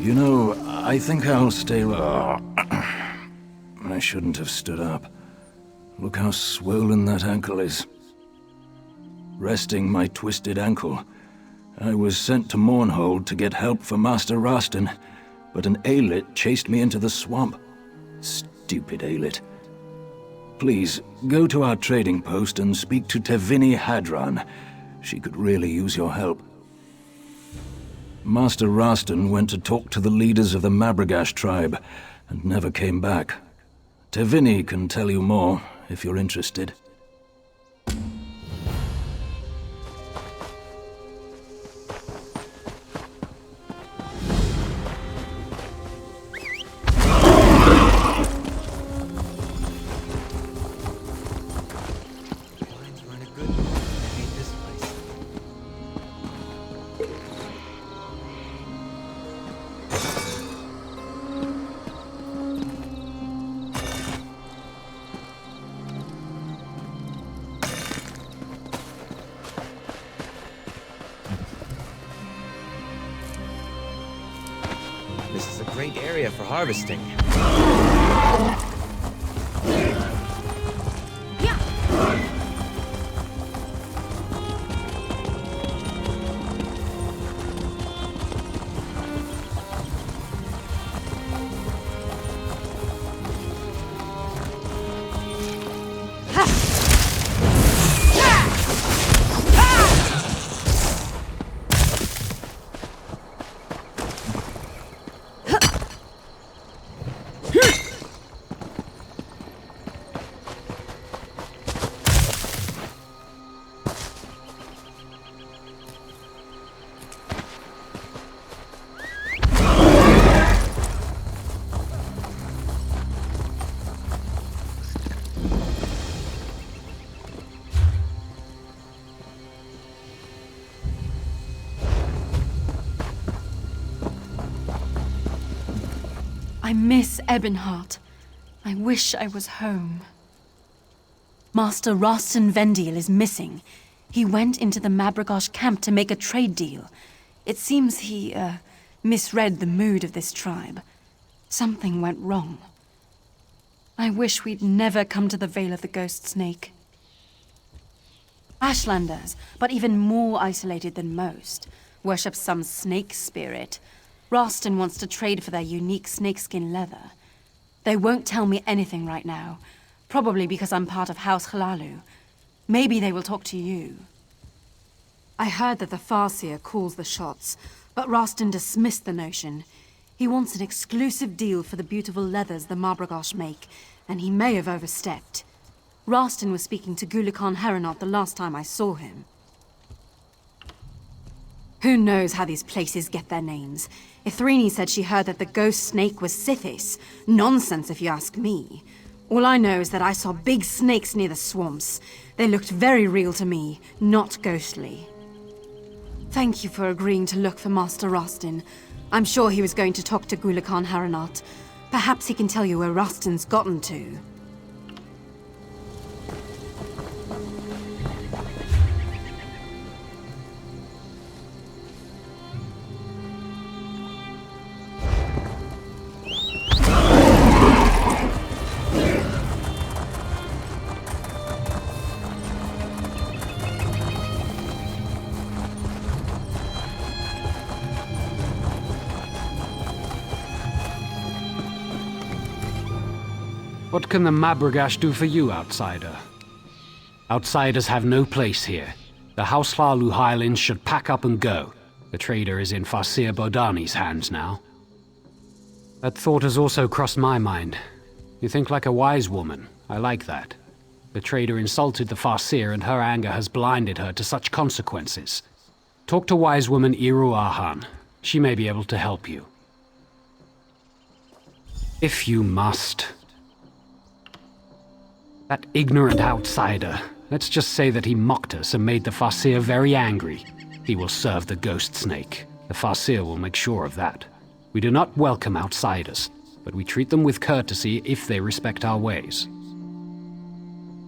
You know, I think I'll stay... I shouldn't have stood up. Look how swollen that ankle is. Resting my twisted ankle, I was sent to Mournhold to get help for Master Rastin, but an Aelid chased me into the swamp. Stupid Aelid. Please, go to our trading post and speak to Tevini Hadran. She could really use your help. Master Rastin went to talk to the leaders of the Mabragash tribe, and never came back. Tevini can tell you more, if you're interested. This is a great area for harvesting. I miss Ebonheart. I wish I was home. Master Rastin Vendiel is missing. He went into the Mabragash camp to make a trade deal. It seems he, misread the mood of this tribe. Something went wrong. I wish we'd never come to the Vale of the Ghost Snake. Ashlanders, but even more isolated than most, worship some snake spirit. Rastin wants to trade for their unique snakeskin leather. They won't tell me anything right now, probably because I'm part of House Hlaalu. Maybe they will talk to you. I heard that the Farseer calls the shots, but Rastin dismissed the notion. He wants an exclusive deal for the beautiful leathers the Mabragash make, and he may have overstepped. Rastin was speaking to Gulikan Heronot the last time I saw him. Who knows how these places get their names? Ithrini said she heard that the ghost snake was Sithis. Nonsense if you ask me. All I know is that I saw big snakes near the swamps. They looked very real to me, not ghostly. Thank you for agreeing to look for Master Rastin. I'm sure he was going to talk to Gulikan Heronot. Perhaps he can tell you where Rastin's gotten to. What can the Mabragash do for you, outsider? Outsiders have no place here. The House Hlaalu Highlands should pack up and go. The trader is in Farseer Bodani's hands now. That thought has also crossed my mind. You think like a wise woman. I like that. The trader insulted the Farseer and her anger has blinded her to such consequences. Talk to wise woman Iru Ahan. She may be able to help you. If you must. That ignorant outsider. Let's just say that he mocked us and made the Farseer very angry. He will serve the ghost snake. The Farseer will make sure of that. We do not welcome outsiders, but we treat them with courtesy if they respect our ways.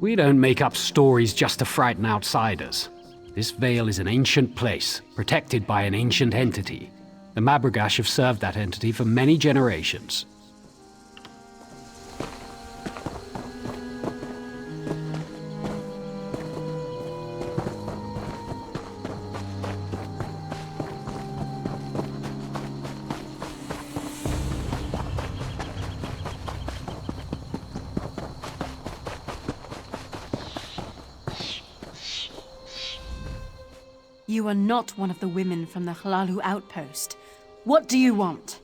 We don't make up stories just to frighten outsiders. This vale is an ancient place, protected by an ancient entity. The Mabragash have served that entity for many generations. You are not one of the women from the Hlalu outpost. What do you want?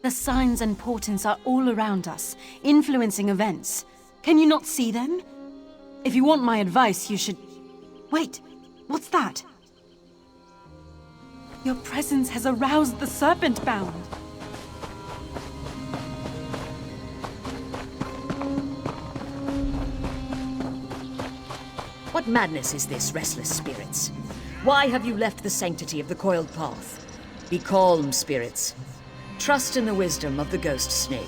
The signs and portents are all around us, influencing events. Can you not see them? If you want my advice, you should... Wait, what's that? Your presence has aroused the Serpent Bound. What madness is this, restless spirits? Why have you left the sanctity of the coiled path? Be calm, spirits. Trust in the wisdom of the ghost snake.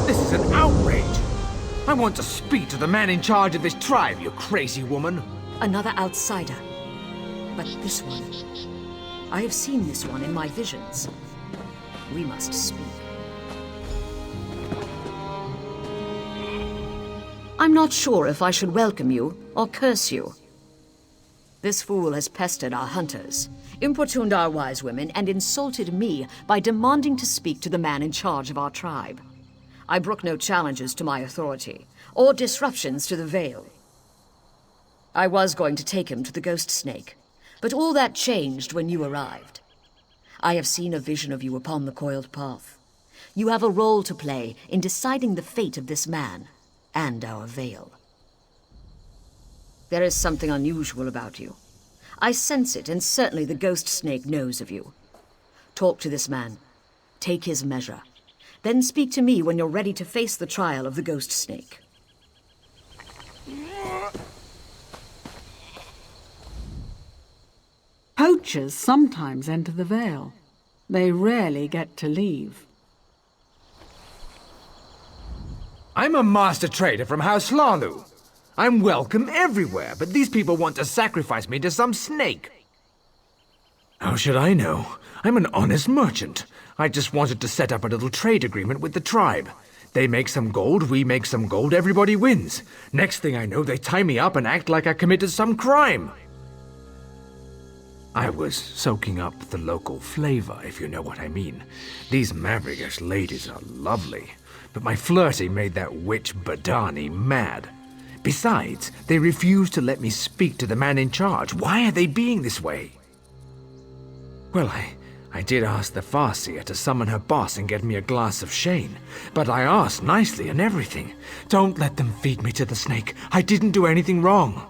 This is an outrage! I want to speak to the man in charge of this tribe, you crazy woman! Another outsider. But this one... I have seen this one in my visions. We must speak. I'm not sure if I should welcome you or curse you. This fool has pestered our hunters, importuned our wise women, and insulted me by demanding to speak to the man in charge of our tribe. I brook no challenges to my authority, or disruptions to the Vale. I was going to take him to the Ghost Snake, but all that changed when you arrived. I have seen a vision of you upon the coiled path. You have a role to play in deciding the fate of this man and our Vale. There is something unusual about you. I sense it, and certainly the Ghost Snake knows of you. Talk to this man. Take his measure. Then speak to me when you're ready to face the trial of the Ghost Snake. Poachers sometimes enter the Vale. They rarely get to leave. I'm a master trader from House Hlalu. I'm welcome everywhere, but these people want to sacrifice me to some snake. How should I know? I'm an honest merchant. I just wanted to set up a little trade agreement with the tribe. They make some gold, we make some gold, everybody wins. Next thing I know, they tie me up and act like I committed some crime. I was soaking up the local flavor, if you know what I mean. These Mabragash ladies are lovely, but my flirting made that witch Badani mad. Besides, they refused to let me speak to the man in charge. Why are they being this way? Well, I did ask the Farseer to summon her boss and get me a glass of Shane, but I asked nicely and everything. Don't let them feed me to the snake. I didn't do anything wrong.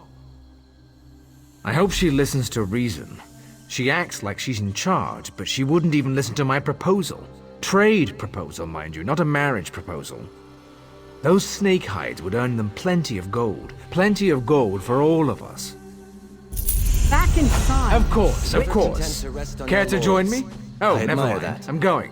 I hope she listens to reason. She acts like she's in charge, but she wouldn't even listen to my proposal. Trade proposal, mind you, not a marriage proposal. Those snake hides would earn them plenty of gold for all of us. Back inside. Of course, of Rich course. intends to rest on Care your to join laurels. me? Oh, I never admire mind. that. I'm going.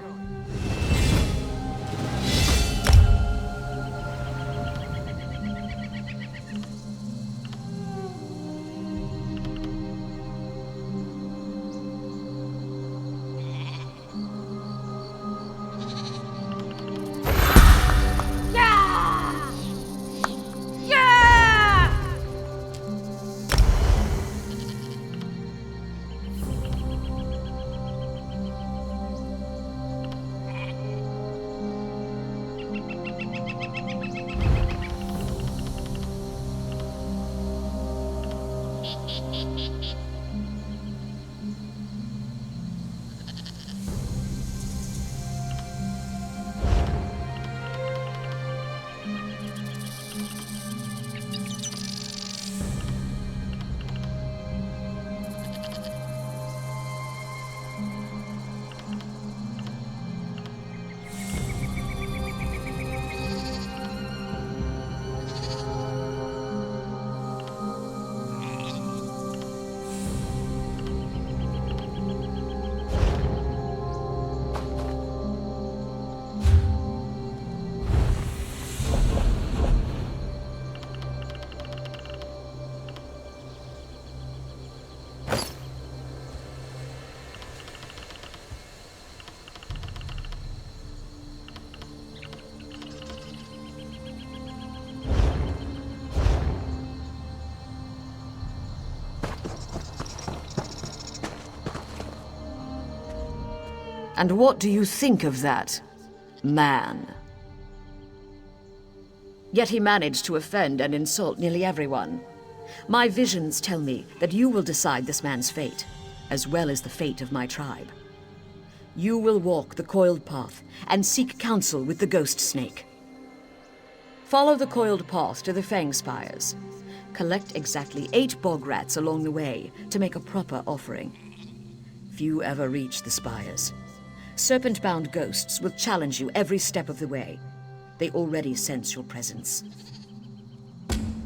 And what do you think of that, man? Yet he managed to offend and insult nearly everyone. My visions tell me that you will decide this man's fate, as well as the fate of my tribe. You will walk the coiled path and seek counsel with the ghost snake. Follow the coiled path to the Fang Spires. Collect exactly 8 bog rats along the way to make a proper offering. Few ever reach the spires. Serpent-bound ghosts will challenge you every step of the way. They already sense your presence.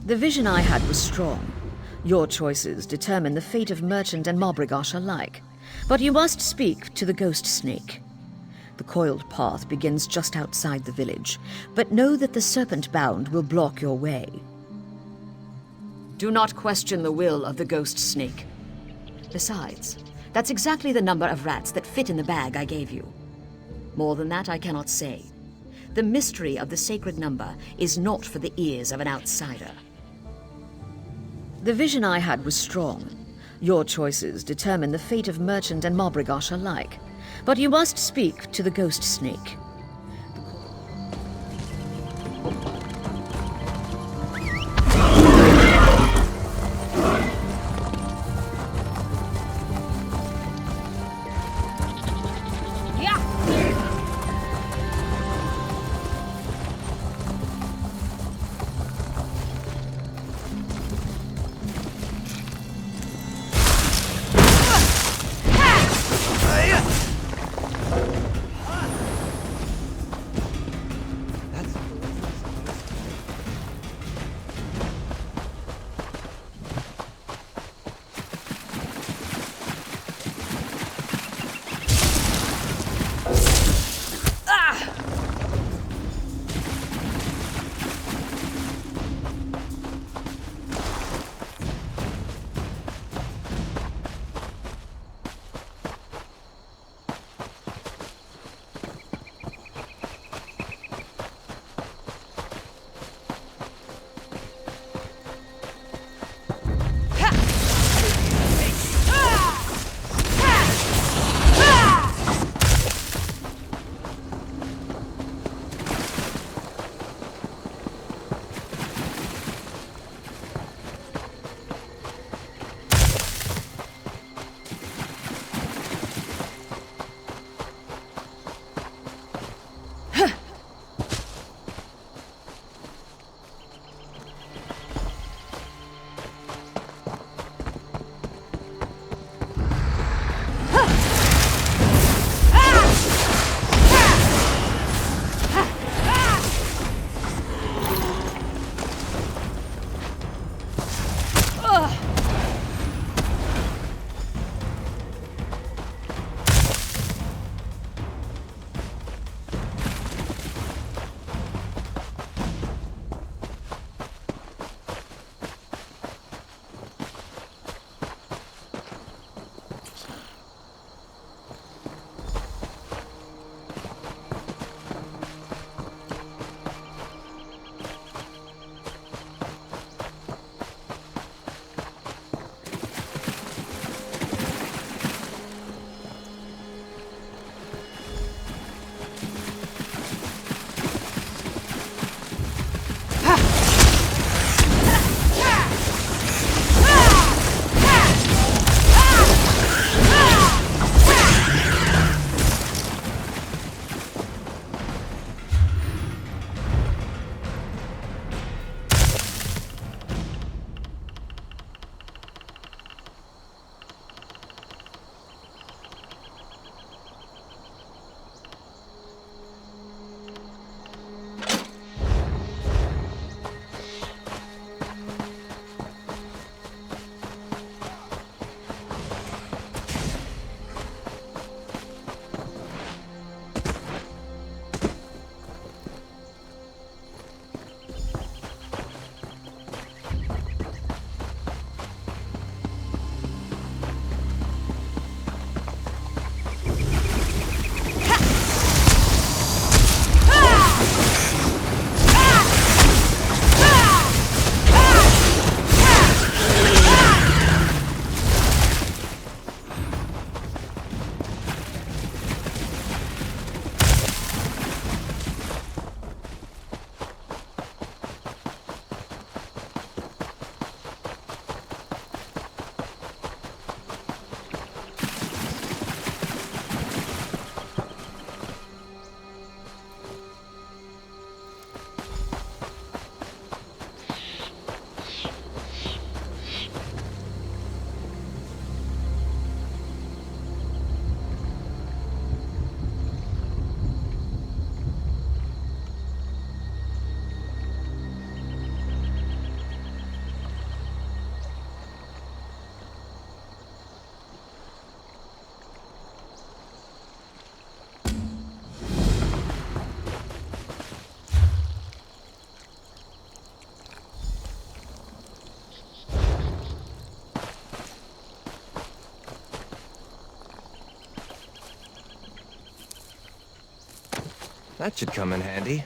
The vision I had was strong. Your choices determine the fate of merchant and Mobrigosh alike. But you must speak to the ghost snake. The coiled path begins just outside the village, but know that the serpent-bound will block your way. Do not question the will of the ghost snake. Besides, that's exactly the number of rats that fit in the bag I gave you. More than that I cannot say. The mystery of the sacred number is not for the ears of an outsider. The vision I had was strong. Your choices determine the fate of merchant and Mobrigosh alike. But you must speak to the ghost snake. That should come in handy.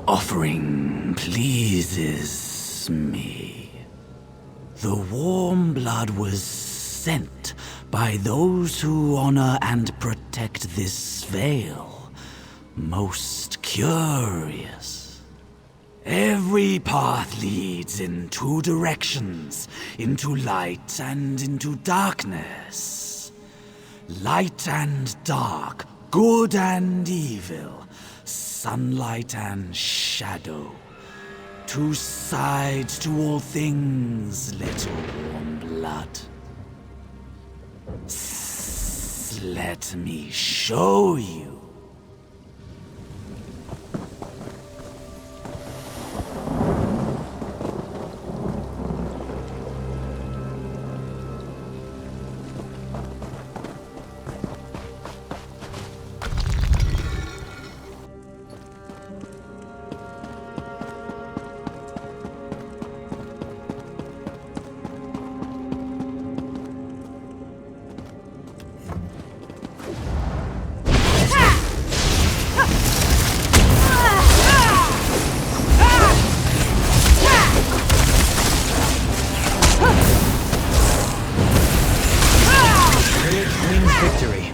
Offering pleases me. The warm blood was sent by those who honor and protect this veil. Most curious. Every path leads in two directions, into light and into darkness. Light and dark, good and evil. Sunlight and shadow. Two sides to all things, little warm blood. Let me show you. Victory.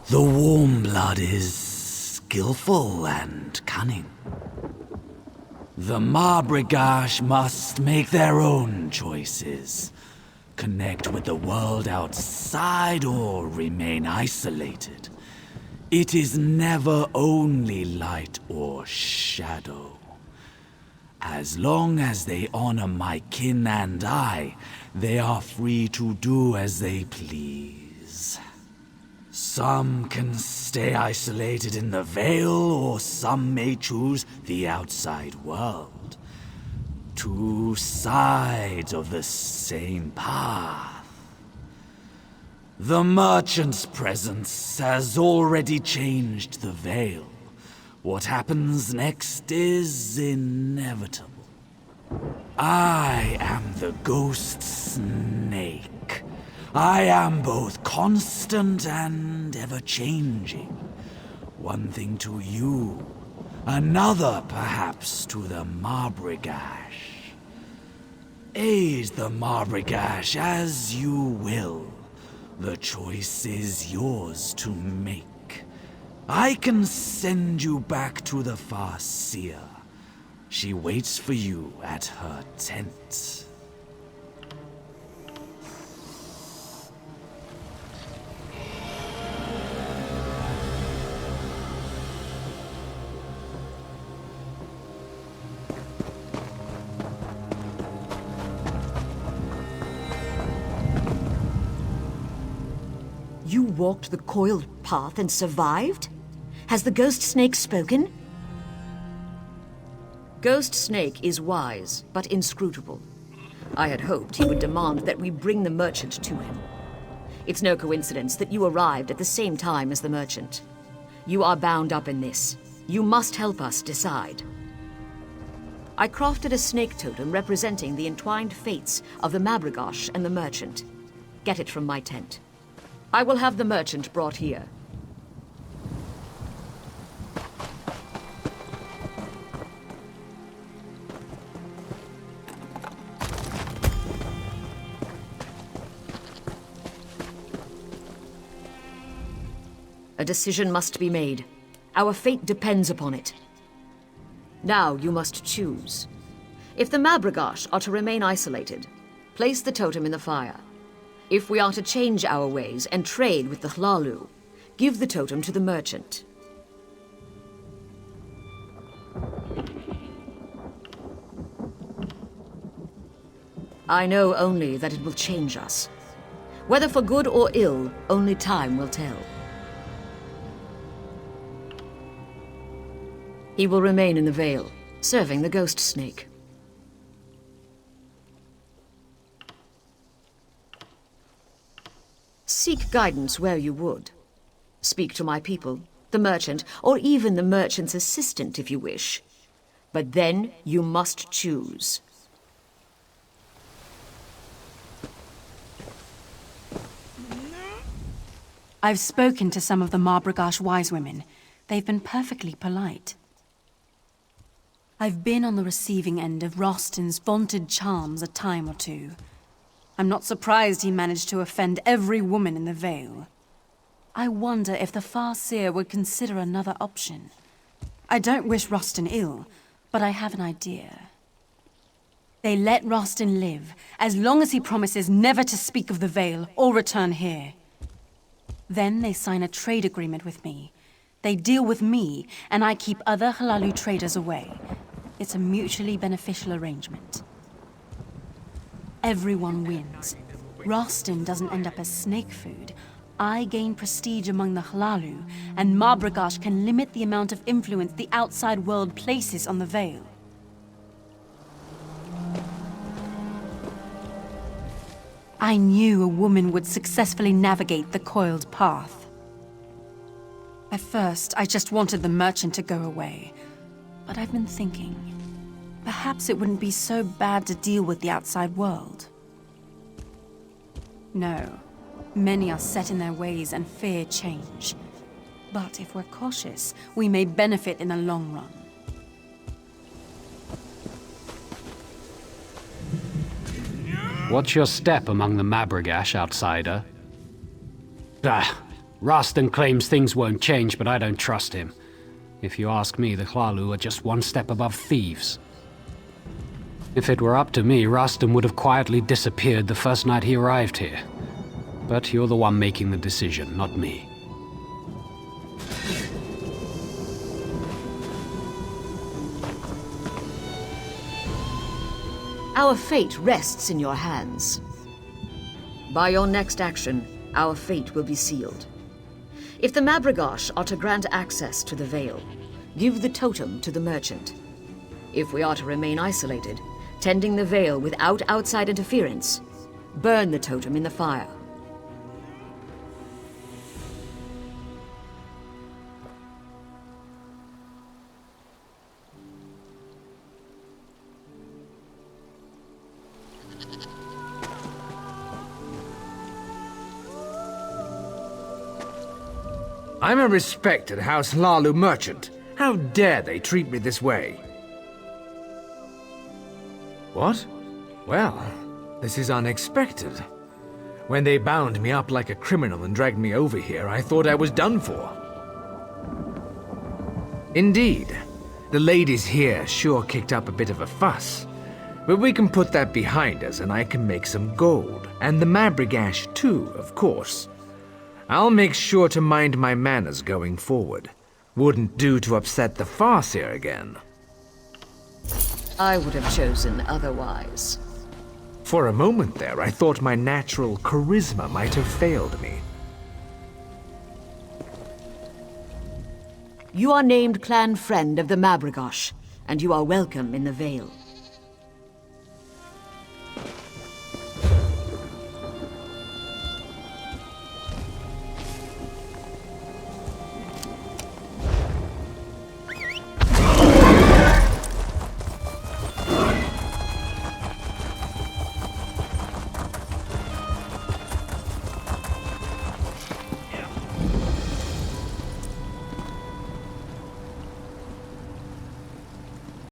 The warm blood is skillful and cunning. The Marbrigash must make their own choices. Connect with the world outside or remain isolated. It is never only light or shadow. As long as they honor my kin and I, they are free to do as they please. Some can stay isolated in the Vale, or some may choose the outside world. Two sides of the same path. The merchant's presence has already changed the Vale. What happens next is inevitable. I am the ghost snake. I am both constant and ever-changing. One thing to you, another perhaps to the Marbrigash. Aid the Marbrigash as you will. The choice is yours to make. I can send you back to the Farseer. She waits for you at her tent. You walked the coiled path and survived? Has the ghost snake spoken? Ghost Snake is wise, but inscrutable. I had hoped he would demand that we bring the merchant to him. It's no coincidence that you arrived at the same time as the merchant. You are bound up in this. You must help us decide. I crafted a snake totem representing the entwined fates of the Mabrigosh and the merchant. Get it from my tent. I will have the merchant brought here. A decision must be made. Our fate depends upon it. Now you must choose. If the Mabrigosh are to remain isolated, place the totem in the fire. If we are to change our ways and trade with the Hlalu, give the totem to the merchant. I know only that it will change us. Whether for good or ill, only time will tell. He will remain in the Vale, serving the ghost snake. Seek guidance where you would. Speak to my people, the merchant, or even the merchant's assistant if you wish. But then you must choose. I've spoken to some of the Mabrigosh wise women. They've been perfectly polite. I've been on the receiving end of Rostin's vaunted charms a time or two. I'm not surprised he managed to offend every woman in the Vale. I wonder if the Farseer would consider another option. I don't wish Rostin ill, but I have an idea. They let Rostin live, as long as he promises never to speak of the Vale or return here. Then they sign a trade agreement with me. They deal with me, and I keep other Hlalu traders away. It's a mutually beneficial arrangement. Everyone wins. Rostin doesn't end up as snake food. I gain prestige among the Hlalu, and Mabrigosh can limit the amount of influence the outside world places on the Vale. I knew a woman would successfully navigate the coiled path. At first, I just wanted the merchant to go away. But I've been thinking, perhaps it wouldn't be so bad to deal with the outside world. No, many are set in their ways and fear change. But if we're cautious, we may benefit in the long run. What's your step among the Mabrigash, outsider? Rastan claims things won't change, but I don't trust him. If you ask me, the Hlalu are just one step above thieves. If it were up to me, Rastan would have quietly disappeared the first night he arrived here. But you're the one making the decision, not me. Our fate rests in your hands. By your next action, our fate will be sealed. If the Mabrigosh are to grant access to the Vale, give the totem to the merchant. If we are to remain isolated, tending the Vale without outside interference, burn the totem in the fire. I'm a respected House Hlalu merchant. How dare they treat me this way? What? Well, this is unexpected. When they bound me up like a criminal and dragged me over here, I thought I was done for. Indeed. The ladies here sure kicked up a bit of a fuss. But we can put that behind us and I can make some gold. And the Mabrigash too, of course. I'll make sure to mind my manners going forward. Wouldn't do to upset the Farseer again. I would have chosen otherwise. For a moment there, I thought my natural charisma might have failed me. You are named clan friend of the Mabrigash, and you are welcome in the Vale.